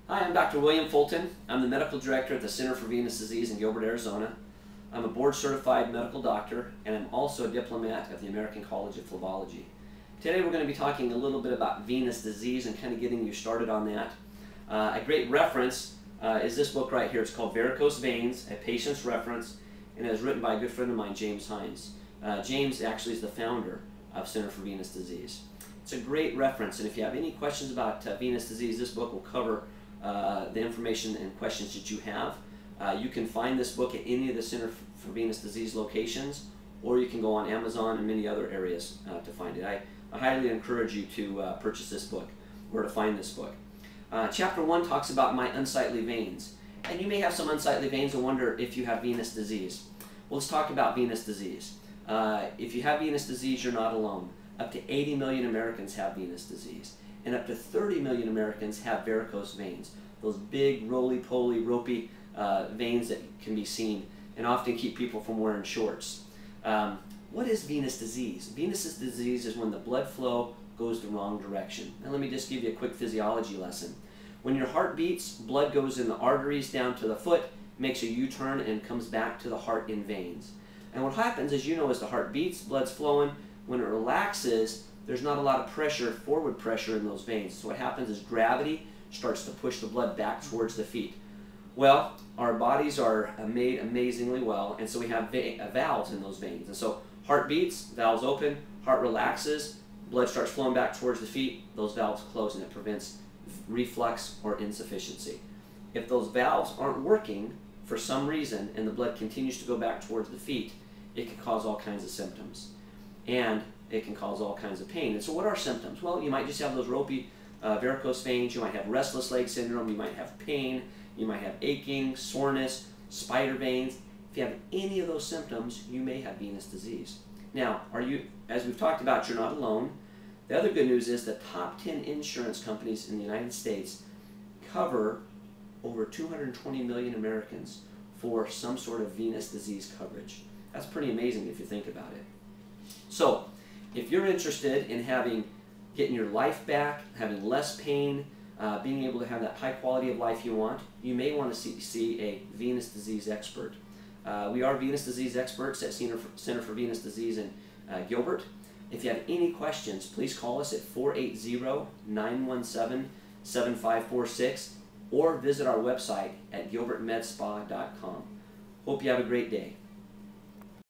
Hi, I'm Dr. William Fulton. I'm the Medical Director at the Center for Venous Disease in Gilbert, Arizona. I'm a board-certified medical doctor, and I'm also a Diplomate of the American College of Phlebology. Today we're going to be talking a little bit about venous disease and kind of getting you started on that. A great reference is this book right here. It's called Varicose Veins, a Patient's Reference, and it was written by a good friend of mine, James Hines. James actually is the founder of Center for Venous Disease. It's a great reference, and if you have any questions about venous disease, this book will cover the information and questions that you have. You can find this book at any of the Center for Venous Disease locations, or you can go on Amazon and many other areas to find it. I highly encourage you to purchase this book, or to find this book. Chapter 1 talks about my unsightly veins. And you may have some unsightly veins and wonder if you have venous disease. Well, let's talk about venous disease. If you have venous disease, you're not alone. Up to 80 million Americans have venous disease. And up to 30 million Americans have varicose veins. Those big, roly-poly, ropey veins that can be seen and often keep people from wearing shorts. What is venous disease? Venous disease is when the blood flow goes the wrong direction. Now let me just give you a quick physiology lesson. When your heart beats, blood goes in the arteries down to the foot, makes a U-turn, and comes back to the heart in veins. And what happens, as you know, as the heart beats, blood's flowing. When it relaxes, there's not a lot of pressure, forward pressure in those veins. So what happens is gravity starts to push the blood back towards the feet. Well, our bodies are made amazingly well, and so we have valves in those veins. And so heart beats, valves open, heart relaxes, blood starts flowing back towards the feet, those valves close, and it prevents reflux or insufficiency. If those valves aren't working for some reason and the blood continues to go back towards the feet, it can cause all kinds of symptoms. And it can cause all kinds of pain. And so what are symptoms? Well, you might just have those ropey varicose veins, you might have restless leg syndrome, you might have pain, you might have aching, soreness, spider veins. If you have any of those symptoms, you may have venous disease. Now, as we've talked about, you're not alone. The other good news is the top 10 insurance companies in the United States cover over 220 million Americans for some sort of venous disease coverage. That's pretty amazing if you think about it. So, if you're interested in getting your life back, having less pain, being able to have that high quality of life you want, you may want to see a venous disease expert. We are venous disease experts at Center for Venous Disease in Gilbert. If you have any questions, please call us at 480-917-7546 or visit our website at gilbertmedspa.com. Hope you have a great day.